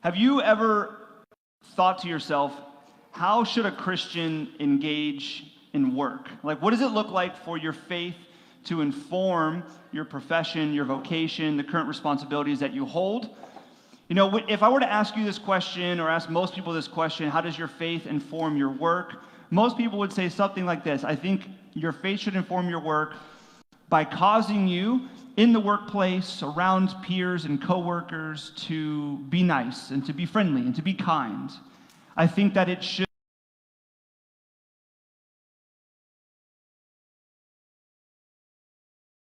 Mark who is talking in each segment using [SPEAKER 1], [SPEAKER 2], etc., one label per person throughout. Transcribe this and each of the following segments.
[SPEAKER 1] Have you ever thought to yourself, how should a Christian engage in work? Like, what does it look like for your faith to inform your profession, your vocation, the current responsibilities that you hold? You know, if I were to ask you this question, or ask most people this question, how does your faith inform your work? Most people would say something like this: I think your faith should inform your work by causing you in the workplace, around peers and coworkers, to be nice and to be friendly and to be kind. I think that it should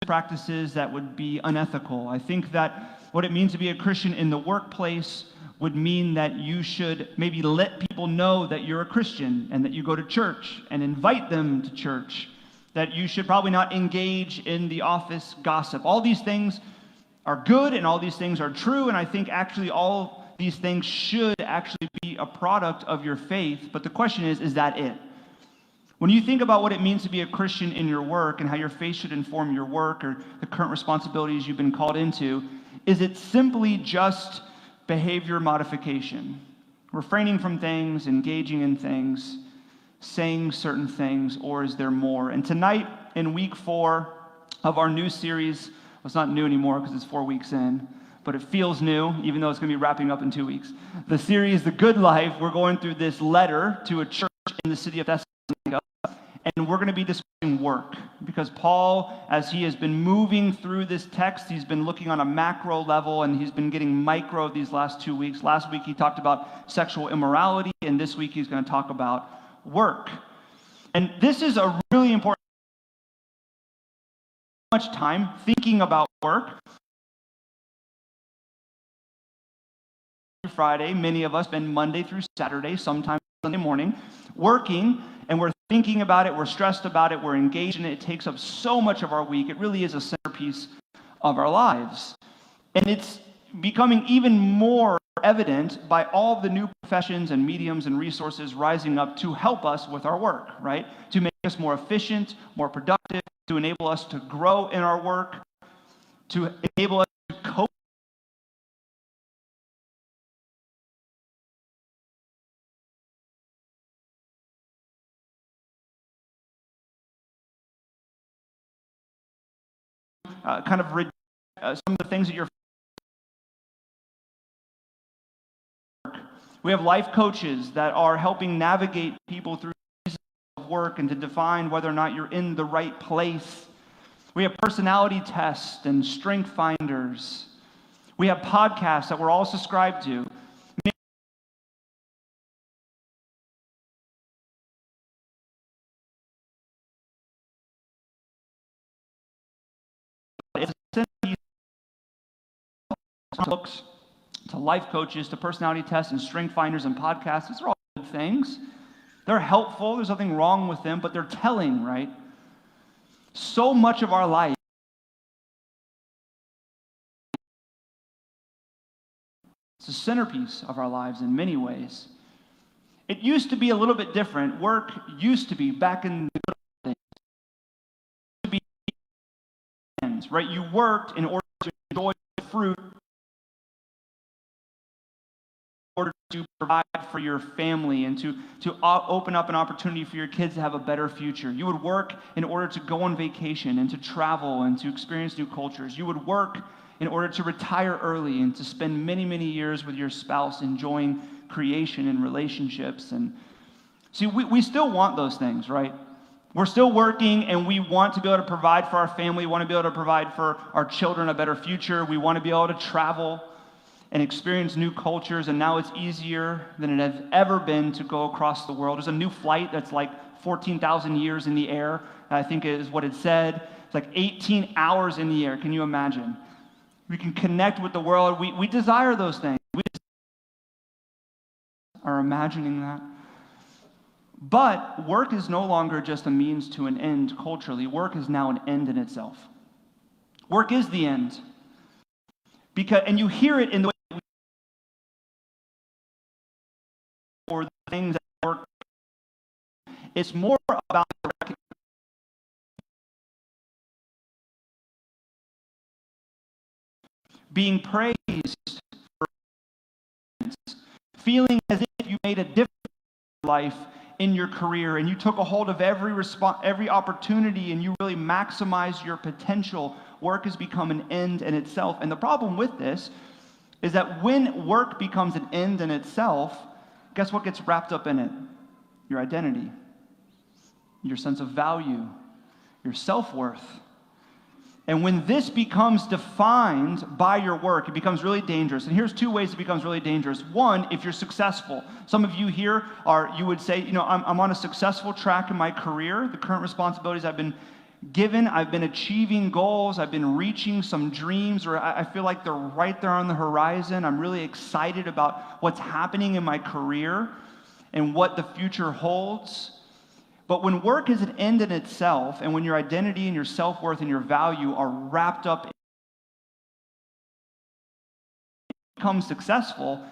[SPEAKER 1] practices that would be unethical. I think that what it means to be a Christian in the workplace would mean that you should maybe let people know that you're a Christian and that you go to church and invite them to church, that you should probably not engage in the office gossip. All these things are good and all these things are true, and I think actually all these things should actually be a product of your faith. But the question is that it? When you think about what it means to be a Christian in your work and how your faith should inform your work or the current responsibilities you've been called into, is it simply just behavior modification? Refraining from things, engaging in things, saying certain things, or is there more? And tonight, in week 4 of our new series, well, it's not new anymore because it's 4 weeks in, but it feels new, even though it's going to be wrapping up in 2 weeks. The series, The Good Life, we're going through this letter to a church in the city of Thessalonica, and we're going to be discussing work, because Paul, as he has been moving through this text, he's been looking on a macro level, and he's been getting micro these last 2 weeks. Last week, he talked about sexual immorality, and this week, he's going to talk about work. And this is a really important much time thinking about work. Friday, many of us spend Monday through Saturday, sometimes Sunday morning, working, and we're thinking about it, we're stressed about it, we're engaged in it. It takes up so much of our week. It really is a centerpiece of our lives. And it's becoming even more evident by all the new professions and mediums and resources rising up to help us with our work, right? To make us more efficient, more productive, to enable us to grow in our work, to enable us to cope. Some of the things that you're. We have life coaches that are helping navigate people through seasons of work and to define whether or not you're in the right place. We have personality tests and strength finders. We have podcasts that we're all subscribed to. Books, to life coaches, to personality tests and strength finders and podcasts. These are all good things. They're helpful. There's nothing wrong with them, but they're telling, right? So much of our life is a centerpiece of our lives in many ways. It used to be a little bit different. Work used to be, back in the good old days, right? You worked in order to enjoy the fruit, order to provide for your family and to open up an opportunity for your kids to have a better future. You would work in order to go on vacation and to travel and to experience new cultures. You would work in order to retire early and to spend many, many years with your spouse enjoying creation and relationships. And see, we still want those things, right? We're still working, and we want to be able to provide for our family. We want to be able to provide for our children a better future. We want to be able to travel and experience new cultures, and now it's easier than it has ever been to go across the world. There's a new flight that's like 14,000 years in the air, I think is what it said. It's like 18 hours in the air. Can you imagine? We can connect with the world. We desire those things. We are imagining that. But work is no longer just a means to an end culturally. Work is now an end in itself. Work is the end. And you hear it in the way or the things that work. It's more about being praised for feeling as if you made a difference in your life, in your career, and you took a hold of every opportunity, and you really maximized your potential. Work has become an end in itself. And the problem with this is that when work becomes an end in itself, guess what gets wrapped up in it? Your identity, your sense of value, your self-worth. And when this becomes defined by your work, it becomes really dangerous. And here's two ways it becomes really dangerous. One, if you're successful. Some of you here you would say, I'm on a successful track in my career. The current responsibilities I've been given, I've been achieving goals, I've been reaching some dreams, or I feel like they're right there on the horizon. I'm really excited about what's happening in my career and what the future holds. But when work is an end in itself, and when your identity and your self-worth and your value are wrapped up in become successful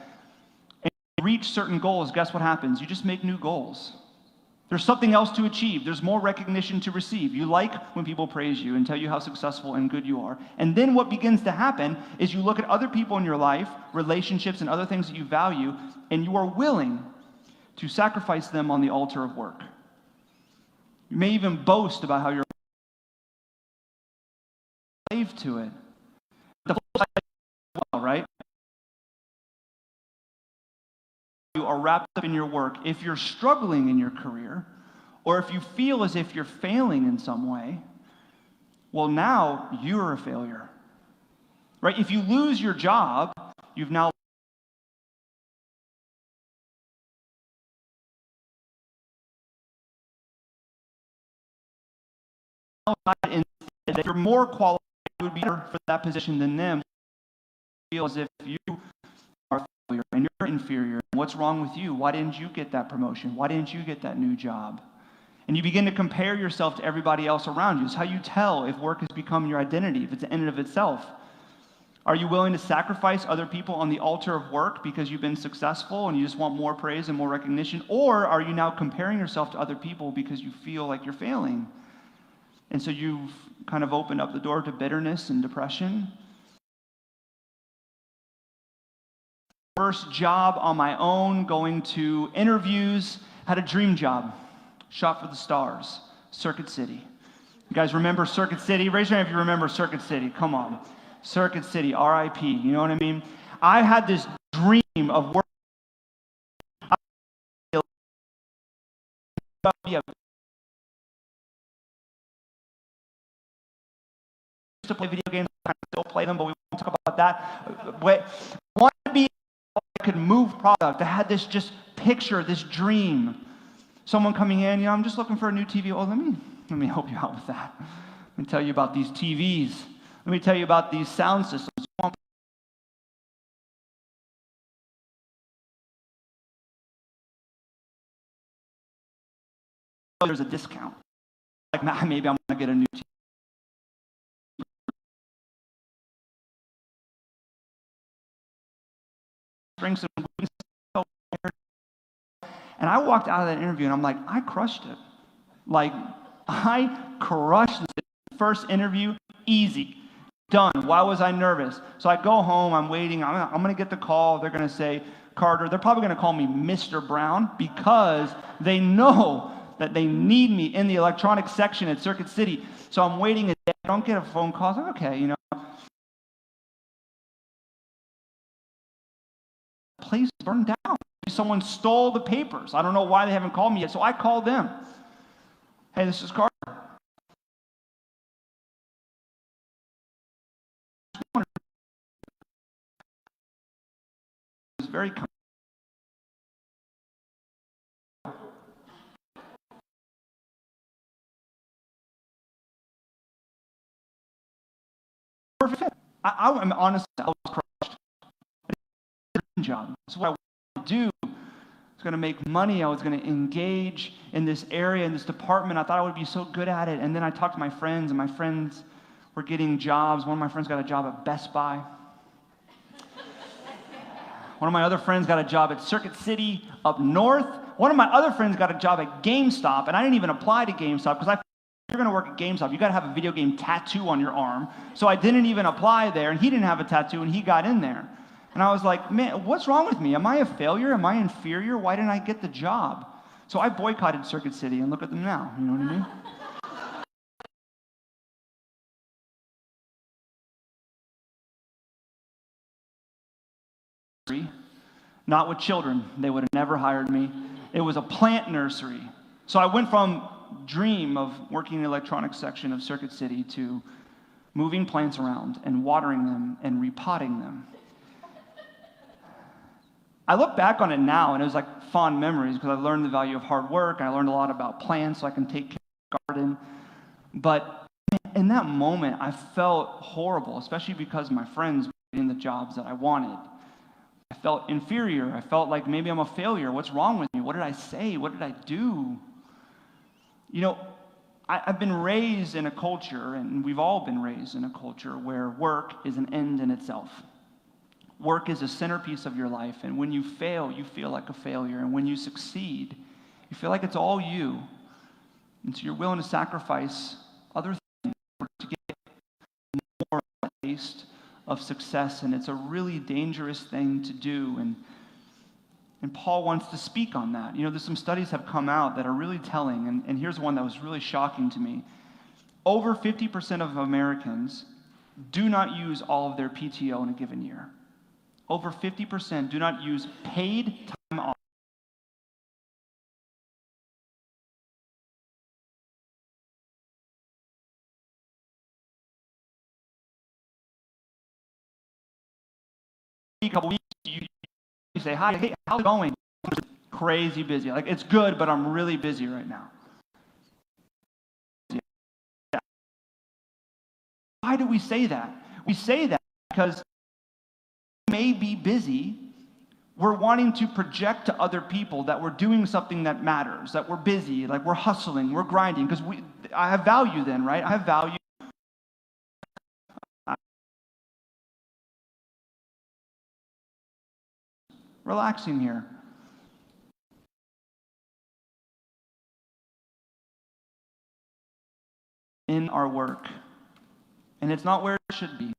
[SPEAKER 1] and reach certain goals, guess what happens? You just make new goals. There's something else to achieve. There's more recognition to receive. You like when people praise you and tell you how successful and good you are. And then what begins to happen is you look at other people in your life, relationships and other things that you value, and you are willing to sacrifice them on the altar of work. You may even boast about how you're a slave to it. The flip side as well, right? You are wrapped up in your work. If you're struggling in your career, or if you feel as if you're failing in some way, well, now you're a failure, right? If you lose your job, you've now that you're more qualified, you would be better for that position than them. You feel as if you are a failure and you're inferior. What's wrong with you? Why didn't you get that promotion? Why didn't you get that new job? And you begin to compare yourself to everybody else around you. It's how you tell if work has become your identity, if it's an end of itself. Are you willing to sacrifice other people on the altar of work because you've been successful and you just want more praise and more recognition? Or are you now comparing yourself to other people because you feel like you're failing? And so you've kind of opened up the door to bitterness and depression. First job on my own, going to interviews, had a dream job, shot for the stars, Circuit City. You guys remember Circuit City? Raise your hand if you remember Circuit City. Come on. Circuit City, R.I.P. You know what I mean? I had this dream of working. To play video games, I still play them, but we won't talk about that. But I wanted to be I could move product. I had this just picture, this dream. Someone coming in, I'm just looking for a new TV. Oh, let me help you out with that. Let me tell you about these TVs. Let me tell you about these sound systems. There's a discount. Like maybe I'm going to get a new TV. And I walked out of that interview and I'm like, I crushed it. Like, I crushed it. First interview, easy, done. Why was I nervous? So I go home, I'm waiting, I'm going to get the call. They're going to say, Carter, they're probably going to call me Mr. Brown because they know that they need me in the electronics section at Circuit City. So I'm waiting a day. I don't get a phone call. I'm like, okay, place burned down. Someone stole the papers. I don't know why they haven't called me yet. So I called them. Hey, this is Carter. It's very perfect. I'm honest. I was crushed. Job. That's what I wanted to do. I was going to make money. I was going to engage in this area, in this department. I thought I would be so good at it. And then I talked to my friends, and my friends were getting jobs. One of my friends got a job at Best Buy. One of my other friends got a job at Circuit City up north. One of my other friends got a job at GameStop, and I didn't even apply to GameStop because if you're going to work at GameStop, you got to have a video game tattoo on your arm. So I didn't even apply there, and he didn't have a tattoo, and he got in there. And I was like, man, what's wrong with me? Am I a failure? Am I inferior? Why didn't I get the job? So I boycotted Circuit City, and look at them now. You know what I mean? Not with children. They would have never hired me. It was a plant nursery. So I went from dream of working in the electronics section of Circuit City to moving plants around and watering them and repotting them. I look back on it now, and it was like fond memories because I learned the value of hard work, and I learned a lot about plants so I can take care of the garden. But in that moment, I felt horrible, especially because my friends were getting the jobs that I wanted. I felt inferior. I felt like maybe I'm a failure. What's wrong with me? What did I say? What did I do? You know, I've been raised in a culture, and we've all been raised in a culture where work is an end in itself. Work is a centerpiece of your life, and when you fail, you feel like a failure, and when you succeed, you feel like it's all you. And so you're willing to sacrifice other things to get more of a taste of success, and it's a really dangerous thing to do. And Paul wants to speak on that. You know, there's some studies have come out that are really telling, and here's one that was really shocking to me. Over 50% of Americans do not use all of their PTO in a given year. Over 50% do not use paid time off. A couple weeks, you say, hi, hey, how's it going? Crazy busy. Like, it's good, but I'm really busy right now. Yeah. Why do we say that? We say that because we may be busy. We're wanting to project to other people that we're doing something that matters, that we're busy, like we're hustling, we're grinding, because I have value then, right? I have value. Relaxing here. In our work. And it's not where it should be.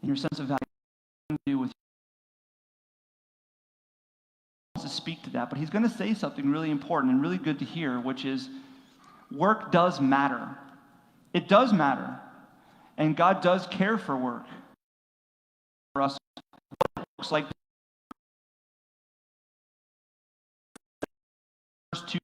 [SPEAKER 1] And your sense of value has to do with to speak to that, but he's going to say something really important and really good to hear, which is work does matter. It does matter. And God does care for work. For us, it looks like verse 2